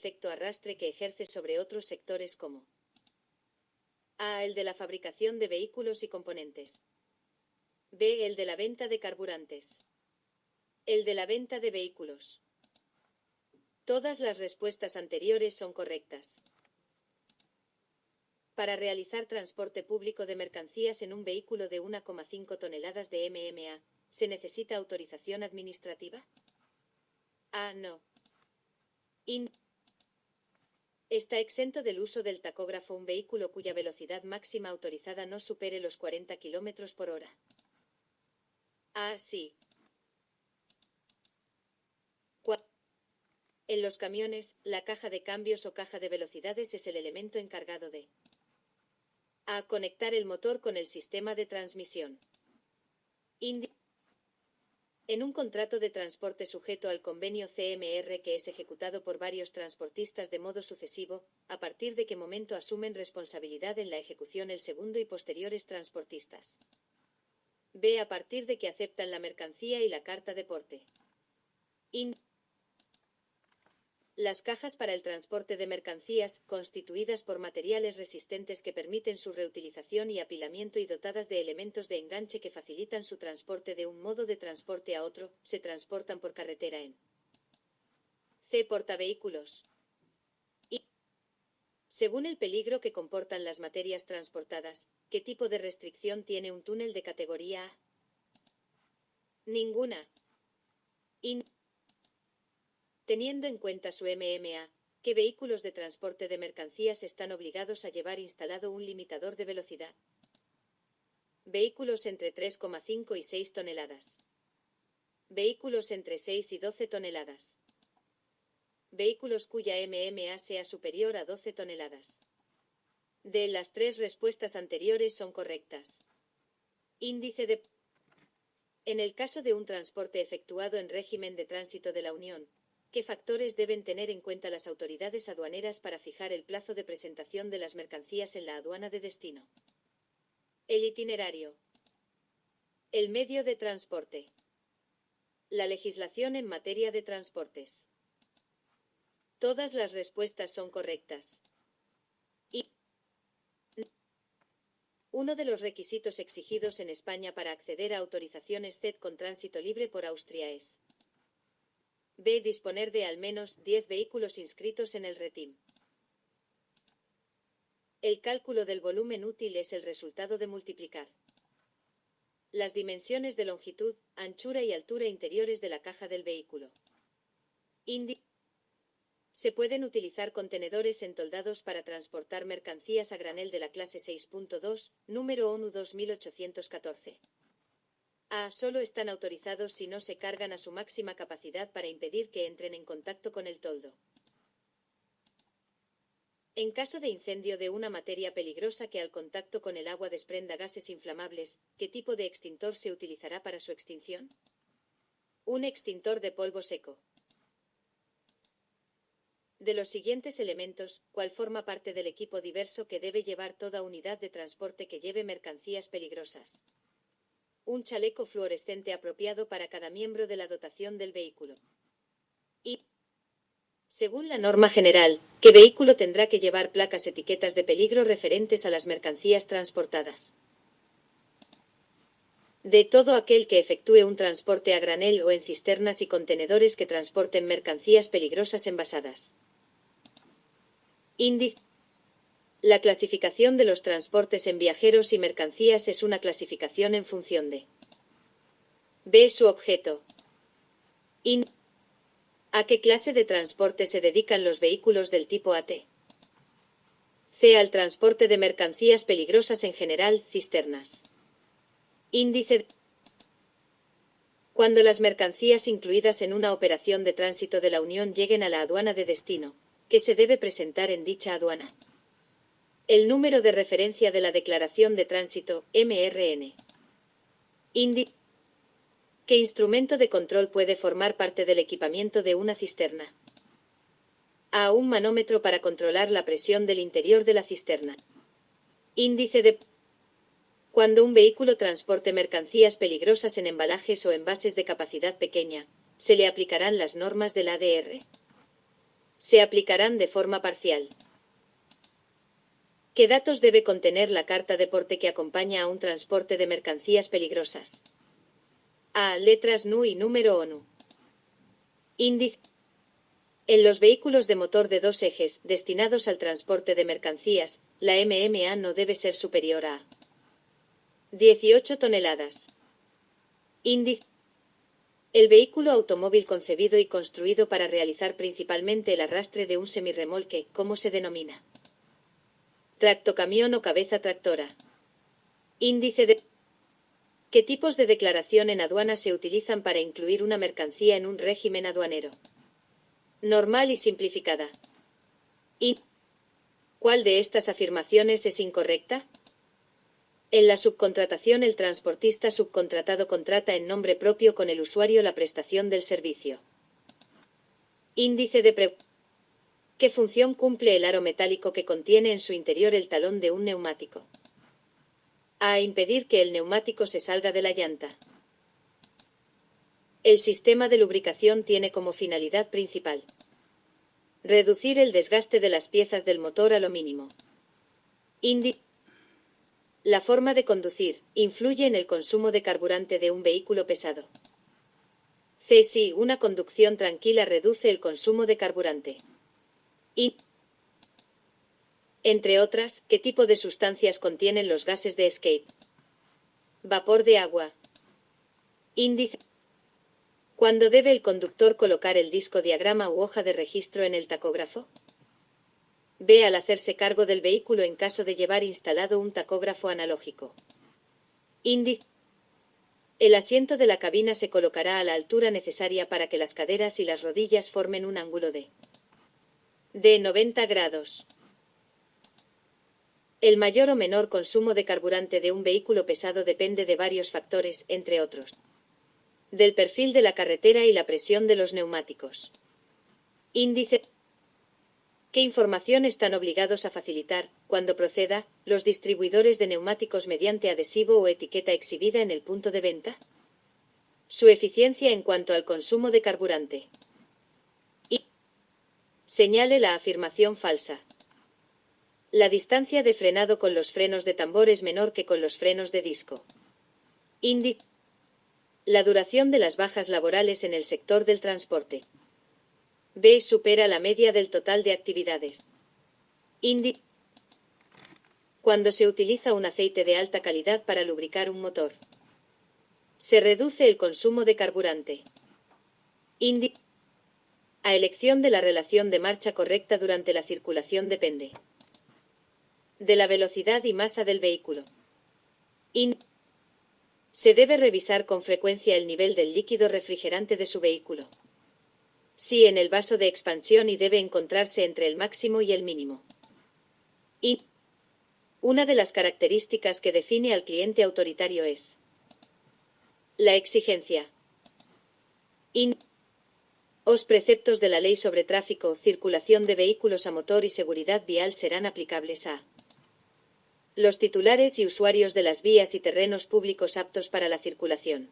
efecto arrastre que ejerce sobre otros sectores como A. El de la fabricación de vehículos y componentes. B. El de la venta de carburantes. El de la venta de vehículos. Todas las respuestas anteriores son correctas. Para realizar transporte público de mercancías en un vehículo de 1,5 toneladas de MMA, ¿se necesita autorización administrativa? A. No. Está exento del uso del tacógrafo un vehículo cuya velocidad máxima autorizada no supere los 40 km por hora. A. Sí. En los camiones, la caja de cambios o caja de velocidades es el elemento encargado de A. Conectar el motor con el sistema de transmisión. En un contrato de transporte sujeto al convenio CMR que es ejecutado por varios transportistas de modo sucesivo, ¿a partir de qué momento asumen responsabilidad en la ejecución el segundo y posteriores transportistas? B. A partir de que aceptan la mercancía y la carta de porte. Las cajas para el transporte de mercancías, constituidas por materiales resistentes que permiten su reutilización y apilamiento y dotadas de elementos de enganche que facilitan su transporte de un modo de transporte a otro, se transportan por carretera en C. Portavehículos. Según el peligro que comportan las materias transportadas, ¿qué tipo de restricción tiene un túnel de categoría A? Ninguna. Teniendo en cuenta su MMA, ¿qué vehículos de transporte de mercancías están obligados a llevar instalado un limitador de velocidad? Vehículos entre 3,5 y 6 toneladas. Vehículos entre 6 y 12 toneladas. Vehículos cuya MMA sea superior a 12 toneladas. D. Las tres respuestas anteriores son correctas. Índice de... En el caso de un transporte efectuado en régimen de tránsito de la Unión, ¿qué factores deben tener en cuenta las autoridades aduaneras para fijar el plazo de presentación de las mercancías en la aduana de destino? El itinerario. El medio de transporte. La legislación en materia de transportes. Todas las respuestas son correctas. Uno de los requisitos exigidos en España para acceder a autorizaciones CED con tránsito libre por Austria es B. Disponer de al menos 10 vehículos inscritos en el RETIM. El cálculo del volumen útil es el resultado de multiplicar las dimensiones de longitud, anchura y altura interiores de la caja del vehículo. Se pueden utilizar contenedores entoldados para transportar mercancías a granel de la clase 6.2, número ONU 2814. A. Solo están autorizados si no se cargan a su máxima capacidad para impedir que entren en contacto con el toldo. En caso de incendio de una materia peligrosa que al contacto con el agua desprenda gases inflamables, ¿qué tipo de extintor se utilizará para su extinción? Un extintor de polvo seco. De los siguientes elementos, ¿cuál forma parte del equipo diverso que debe llevar toda unidad de transporte que lleve mercancías peligrosas? Un chaleco fluorescente apropiado para cada miembro de la dotación del vehículo. Y, según la norma general, ¿qué vehículo tendrá que llevar placas etiquetas de peligro referentes a las mercancías transportadas? De todo aquel que efectúe un transporte a granel o en cisternas y contenedores que transporten mercancías peligrosas envasadas. Índice. La clasificación de los transportes en viajeros y mercancías es una clasificación en función de B. Su objeto. ¿A qué clase de transporte se dedican los vehículos del tipo AT? C. Al transporte de mercancías peligrosas en general, cisternas. Índice. Cuando las mercancías incluidas en una operación de tránsito de la Unión lleguen a la aduana de destino, ¿qué se debe presentar en dicha aduana? El número de referencia de la declaración de tránsito, MRN. ¿Qué instrumento de control puede formar parte del equipamiento de una cisterna? A. Un manómetro para controlar la presión del interior de la cisterna. Índice de... Cuando un vehículo transporte mercancías peligrosas en embalajes o envases de capacidad pequeña, ¿se le aplicarán las normas del ADR? Se aplicarán de forma parcial. ¿Qué datos debe contener la carta de porte que acompaña a un transporte de mercancías peligrosas? A. Letras NU y número ONU. Índice. En los vehículos de motor de 2 ejes, destinados al transporte de mercancías, la MMA no debe ser superior a 18 toneladas. Índice. El vehículo automóvil concebido y construido para realizar principalmente el arrastre de un semirremolque, ¿cómo se denomina? Tractocamión o cabeza tractora. Índice de. ¿Qué tipos de declaración en aduana se utilizan para incluir una mercancía en un régimen aduanero? Normal y simplificada. ¿Cuál de estas afirmaciones es incorrecta? En la subcontratación, el transportista subcontratado contrata en nombre propio con el usuario la prestación del servicio. Índice de. ¿Qué función cumple el aro metálico que contiene en su interior el talón de un neumático? A. Impedir que el neumático se salga de la llanta. El sistema de lubricación tiene como finalidad principal reducir el desgaste de las piezas del motor a lo mínimo. La forma de conducir influye en el consumo de carburante de un vehículo pesado. C. Sí, una conducción tranquila reduce el consumo de carburante. Entre otras, ¿qué tipo de sustancias contienen los gases de escape? Vapor de agua. Índice. ¿Cuándo debe el conductor colocar el disco diagrama u hoja de registro en el tacógrafo? B. Al hacerse cargo del vehículo en caso de llevar instalado un tacógrafo analógico. Índice. El asiento de la cabina se colocará a la altura necesaria para que las caderas y las rodillas formen un ángulo de 90 grados. El mayor o menor consumo de carburante de un vehículo pesado depende de varios factores, entre otros, del perfil de la carretera y la presión de los neumáticos. Índice. ¿Qué información están obligados a facilitar, cuando proceda, los distribuidores de neumáticos mediante adhesivo o etiqueta exhibida en el punto de venta? Su eficiencia en cuanto al consumo de carburante. Señale la afirmación falsa. La distancia de frenado con los frenos de tambor es menor que con los frenos de disco. Índice. La duración de las bajas laborales en el sector del transporte. B. Supera la media del total de actividades. Índice. Cuando se utiliza un aceite de alta calidad para lubricar un motor, se reduce el consumo de carburante. Índice. A elección de la relación de marcha correcta durante la circulación depende de la velocidad y masa del vehículo. Se debe revisar con frecuencia el nivel del líquido refrigerante de su vehículo. Sí, en el vaso de expansión y debe encontrarse entre el máximo y el mínimo. Una de las características que define al cliente autoritario es la exigencia. Los preceptos de la Ley sobre Tráfico, Circulación de Vehículos a Motor y Seguridad Vial serán aplicables a los titulares y usuarios de las vías y terrenos públicos aptos para la circulación.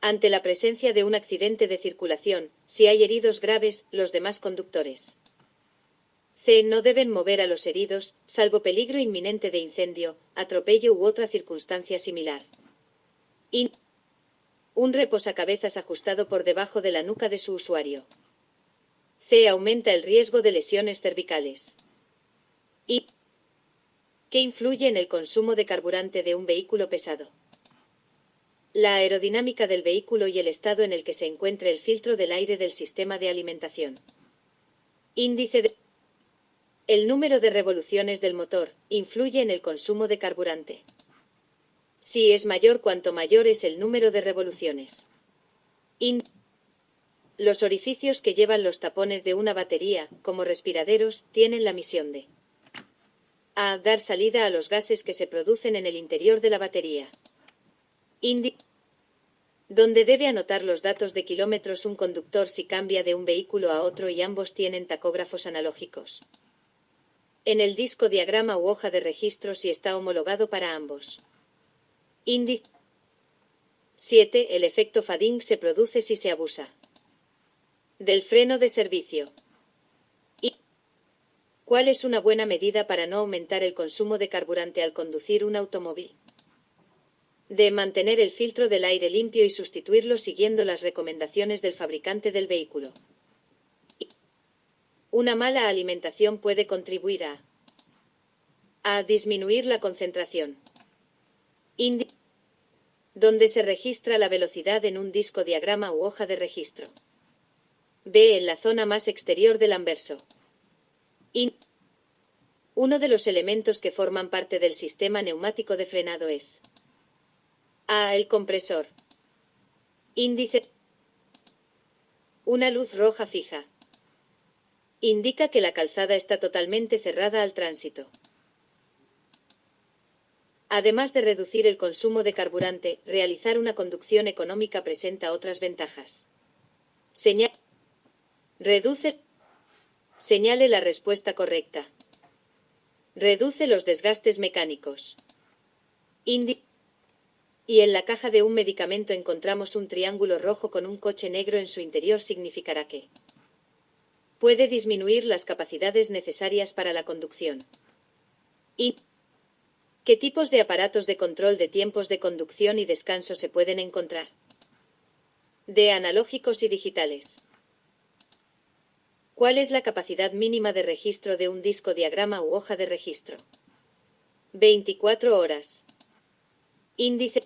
Ante la presencia de un accidente de circulación, si hay heridos graves, los demás conductores C. No deben mover a los heridos, salvo peligro inminente de incendio, atropello u otra circunstancia similar. Un reposacabezas ajustado por debajo de la nuca de su usuario. C. Aumenta el riesgo de lesiones cervicales. ¿Qué influye en el consumo de carburante de un vehículo pesado? La aerodinámica del vehículo y el estado en el que se encuentre el filtro del aire del sistema de alimentación. Índice de. El número de revoluciones del motor influye en el consumo de carburante. Si es mayor, cuanto mayor es el número de revoluciones. Los orificios que llevan los tapones de una batería, como respiraderos, tienen la misión de A. Dar salida a los gases que se producen en el interior de la batería. Donde debe anotar los datos de kilómetros un conductor si cambia de un vehículo a otro y ambos tienen tacógrafos analógicos. En el disco diagrama u hoja de registro si está homologado para ambos. 7. El efecto fading se produce si se abusa Del freno de servicio. ¿Y cuál es una buena medida para no aumentar el consumo de carburante al conducir un automóvil? De mantener el filtro del aire limpio y sustituirlo siguiendo las recomendaciones del fabricante del vehículo. Una mala alimentación puede contribuir a disminuir la concentración. Donde se registra la velocidad en un disco diagrama u hoja de registro. B. En la zona más exterior del anverso. Uno de los elementos que forman parte del sistema neumático de frenado es A. El compresor. Índice. Una luz roja fija. Indica que la calzada está totalmente cerrada al tránsito. Además de reducir el consumo de carburante, realizar una conducción económica presenta otras ventajas. Reduce. Señale la respuesta correcta. Reduce los desgastes mecánicos. Y en la caja de un medicamento encontramos un triángulo rojo con un coche negro en su interior, significará que puede disminuir las capacidades necesarias para la conducción. ¿Qué tipos de aparatos de control de tiempos de conducción y descanso se pueden encontrar? De analógicos y digitales. ¿Cuál es la capacidad mínima de registro de un disco diagrama u hoja de registro? 24 horas. Índice.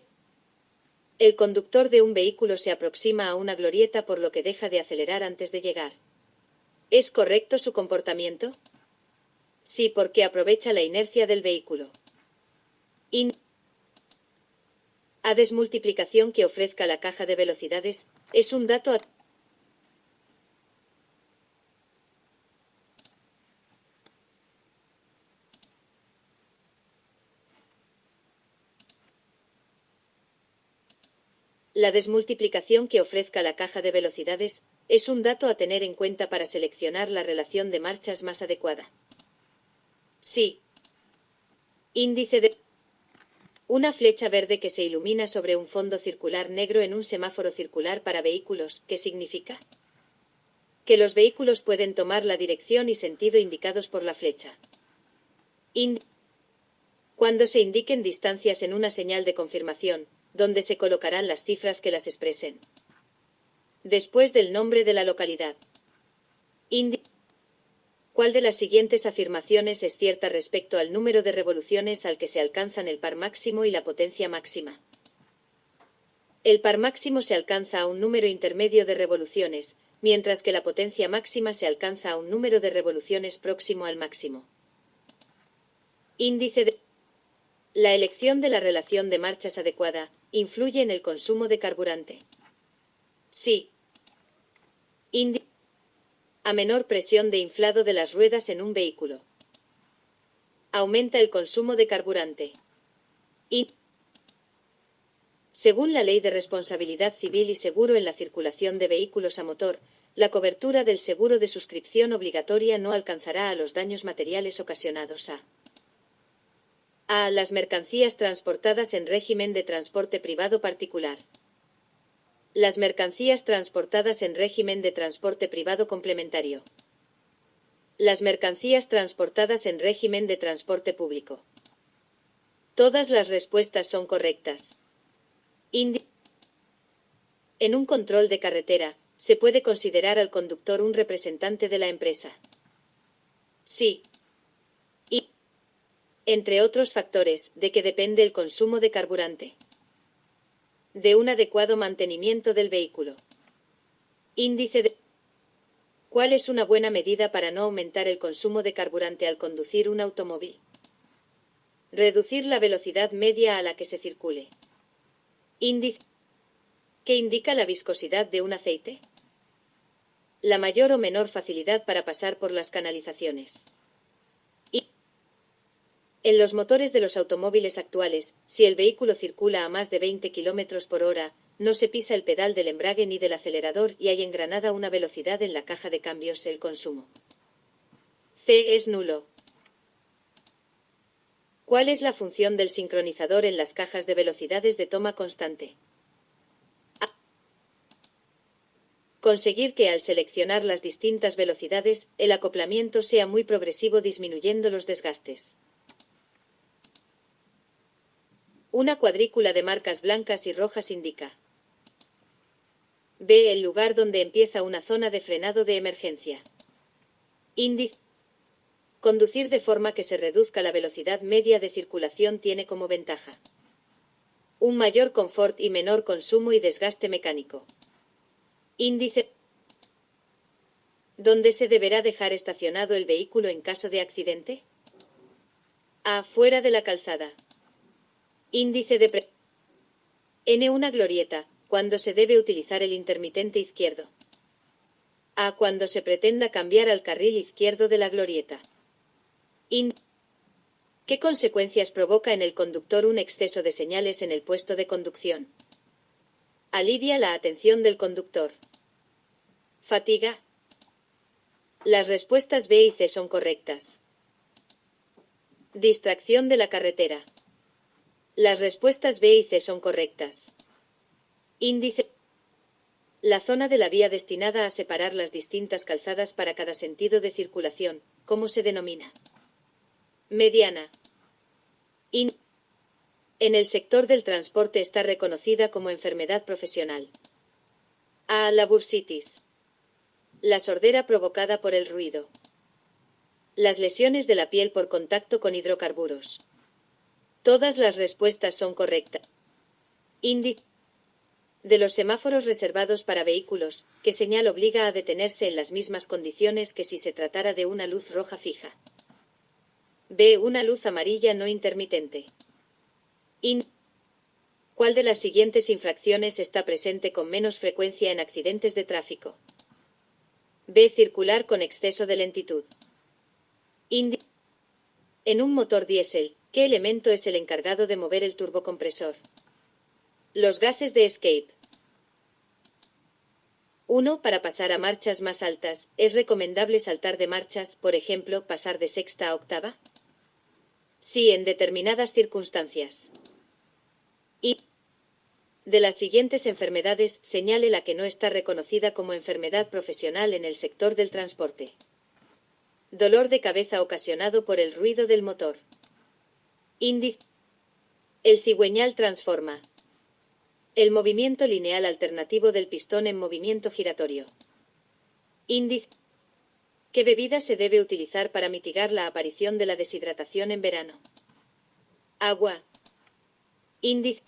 El conductor de un vehículo se aproxima a una glorieta por lo que deja de acelerar antes de llegar. ¿Es correcto su comportamiento? Sí, porque aprovecha la inercia del vehículo. A desmultiplicación que ofrezca la caja de velocidades es un dato a La desmultiplicación que ofrezca la caja de velocidades es un dato a tener en cuenta para seleccionar la relación de marchas más adecuada. Sí. Índice de. Una flecha verde que se ilumina sobre un fondo circular negro en un semáforo circular para vehículos, ¿qué significa? Que los vehículos pueden tomar la dirección y sentido indicados por la flecha. Cuando se indiquen distancias en una señal de confirmación, donde se colocarán las cifras que las expresen. Después del nombre de la localidad. ¿Cuál de las siguientes afirmaciones es cierta respecto al número de revoluciones al que se alcanzan el par máximo y la potencia máxima? El par máximo se alcanza a un número intermedio de revoluciones, mientras que la potencia máxima se alcanza a un número de revoluciones próximo al máximo. Índice de. La elección de la relación de marchas adecuada influye en el consumo de carburante. Sí. A menor presión de inflado de las ruedas en un vehículo. Aumenta el consumo de carburante. Según la Ley de Responsabilidad Civil y Seguro en la Circulación de Vehículos a Motor, la cobertura del seguro de suscripción obligatoria no alcanzará a los daños materiales ocasionados a las mercancías transportadas en régimen de transporte privado particular. Las mercancías transportadas en régimen de transporte privado complementario. Las mercancías transportadas en régimen de transporte público. Todas las respuestas son correctas. En un control de carretera, ¿se puede considerar al conductor un representante de la empresa? Sí. Entre otros factores, ¿de qué depende el consumo de carburante? De un adecuado mantenimiento del vehículo. Índice de. ¿Cuál es una buena medida para no aumentar el consumo de carburante al conducir un automóvil? Reducir la velocidad media a la que se circule. Índice. ¿Qué indica la viscosidad de un aceite? La mayor o menor facilidad para pasar por las canalizaciones. En los motores de los automóviles actuales, si el vehículo circula a más de 20 km por hora, no se pisa el pedal del embrague ni del acelerador y hay engranada una velocidad en la caja de cambios, el consumo C es nulo. ¿Cuál es la función del sincronizador en las cajas de velocidades de toma constante? Conseguir que al seleccionar las distintas velocidades, el acoplamiento sea muy progresivo disminuyendo los desgastes. Una cuadrícula de marcas blancas y rojas indica. B. El lugar donde empieza una zona de frenado de emergencia. Índice. Conducir de forma que se reduzca la velocidad media de circulación tiene como ventaja un mayor confort y menor consumo y desgaste mecánico. Índice. ¿Dónde se deberá dejar estacionado el vehículo en caso de accidente? A. Fuera de la calzada. Índice de N. Una glorieta, cuando se debe utilizar el intermitente izquierdo. A. Cuando se pretenda cambiar al carril izquierdo de la glorieta. ¿Qué consecuencias provoca en el conductor un exceso de señales en el puesto de conducción? Alivia la atención del conductor. Fatiga. Las respuestas B y C son correctas. Distracción de la carretera. Las respuestas B y C son correctas. Índice. La zona de la vía destinada a separar las distintas calzadas para cada sentido de circulación, ¿cómo se denomina? Mediana. En el sector del transporte está reconocida como enfermedad profesional. A. La bursitis. La sordera provocada por el ruido. Las lesiones de la piel por contacto con hidrocarburos. Todas las respuestas son correctas. Índice. De los semáforos reservados para vehículos, ¿qué señal obliga a detenerse en las mismas condiciones que si se tratara de una luz roja fija? B. Una luz amarilla no intermitente. ¿Cuál de las siguientes infracciones está presente con menos frecuencia en accidentes de tráfico? B. Circular con exceso de lentitud. En un motor diésel, ¿qué elemento es el encargado de mover el turbocompresor? Los gases de escape. 1. Para pasar a marchas más altas, ¿es recomendable saltar de marchas, por ejemplo, pasar de sexta a octava? Sí, en determinadas circunstancias. De las siguientes enfermedades, señale la que no está reconocida como enfermedad profesional en el sector del transporte. Dolor de cabeza ocasionado por el ruido del motor. Índice. El cigüeñal transforma. El movimiento lineal alternativo del pistón en movimiento giratorio. Índice. ¿Qué bebida se debe utilizar para mitigar la aparición de la deshidratación en verano? Agua. Índice.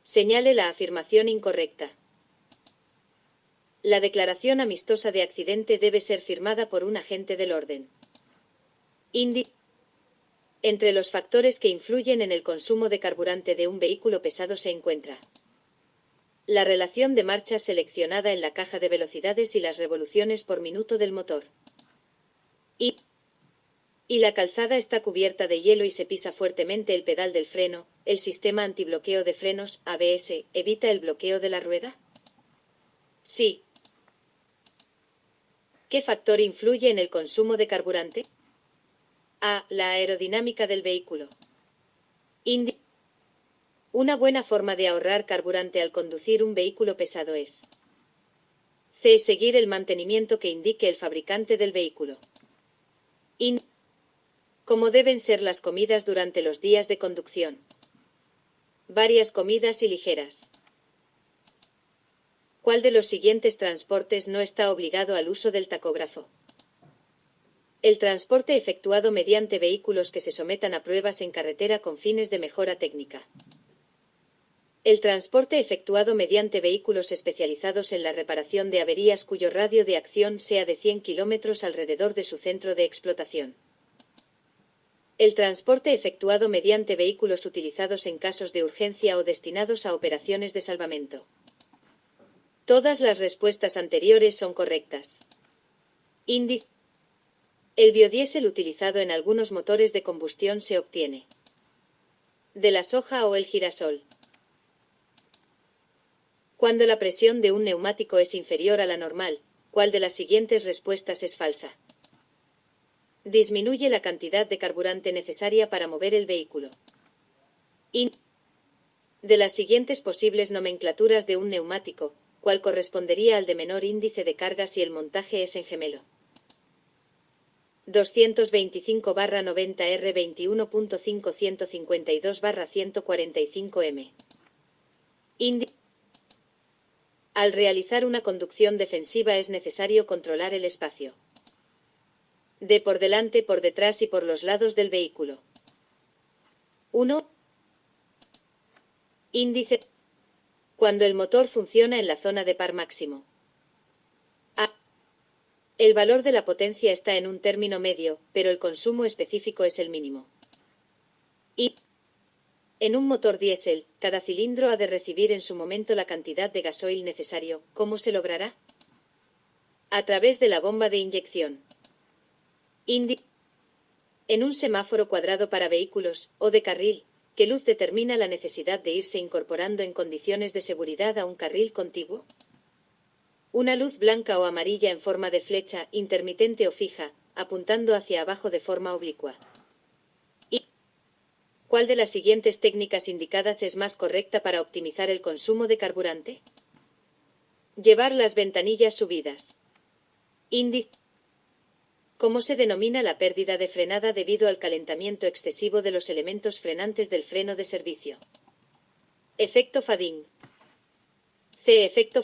Señale la afirmación incorrecta. La declaración amistosa de accidente debe ser firmada por un agente del orden. Índice. Entre los factores que influyen en el consumo de carburante de un vehículo pesado se encuentra la relación de marchas seleccionada en la caja de velocidades y las revoluciones por minuto del motor. Y la calzada está cubierta de hielo y se pisa fuertemente el pedal del freno, ¿el sistema antibloqueo de frenos, ABS, evita el bloqueo de la rueda? Sí. ¿Qué factor influye en el consumo de carburante? A. La aerodinámica del vehículo. Una buena forma de ahorrar carburante al conducir un vehículo pesado es C. Seguir el mantenimiento que indique el fabricante del vehículo. ¿Cómo deben ser las comidas durante los días de conducción? Varias comidas y ligeras. ¿Cuál de los siguientes transportes no está obligado al uso del tacógrafo? El transporte efectuado mediante vehículos que se sometan a pruebas en carretera con fines de mejora técnica. El transporte efectuado mediante vehículos especializados en la reparación de averías cuyo radio de acción sea de 100 km alrededor de su centro de explotación. El transporte efectuado mediante vehículos utilizados en casos de urgencia o destinados a operaciones de salvamento. Todas las respuestas anteriores son correctas. Índice. El biodiesel utilizado en algunos motores de combustión se obtiene de la soja o el girasol. Cuando la presión de un neumático es inferior a la normal, ¿cuál de las siguientes respuestas es falsa? Disminuye la cantidad de carburante necesaria para mover el vehículo. De las siguientes posibles nomenclaturas de un neumático, cual correspondería al de menor índice de carga si el montaje es en gemelo. 225/90 R 21.5 152/145 M. Al realizar una conducción defensiva es necesario controlar el espacio de por delante, por detrás y por los lados del vehículo. 1. Índice. Cuando el motor funciona en la zona de par máximo. A. El valor de la potencia está en un término medio, pero el consumo específico es el mínimo. Y. En un motor diésel, cada cilindro ha de recibir en su momento la cantidad de gasoil necesario. ¿Cómo se logrará? A través de la bomba de inyección. En un semáforo cuadrado para vehículos, o de carril, ¿qué luz determina la necesidad de irse incorporando en condiciones de seguridad a un carril contiguo? Una luz blanca o amarilla en forma de flecha, intermitente o fija, apuntando hacia abajo de forma oblicua. ¿Cuál de las siguientes técnicas indicadas es más correcta para optimizar el consumo de carburante? Llevar las ventanillas subidas. ¿Cómo se denomina la pérdida de frenada debido al calentamiento excesivo de los elementos frenantes del freno de servicio? Efecto Fading. C. Efecto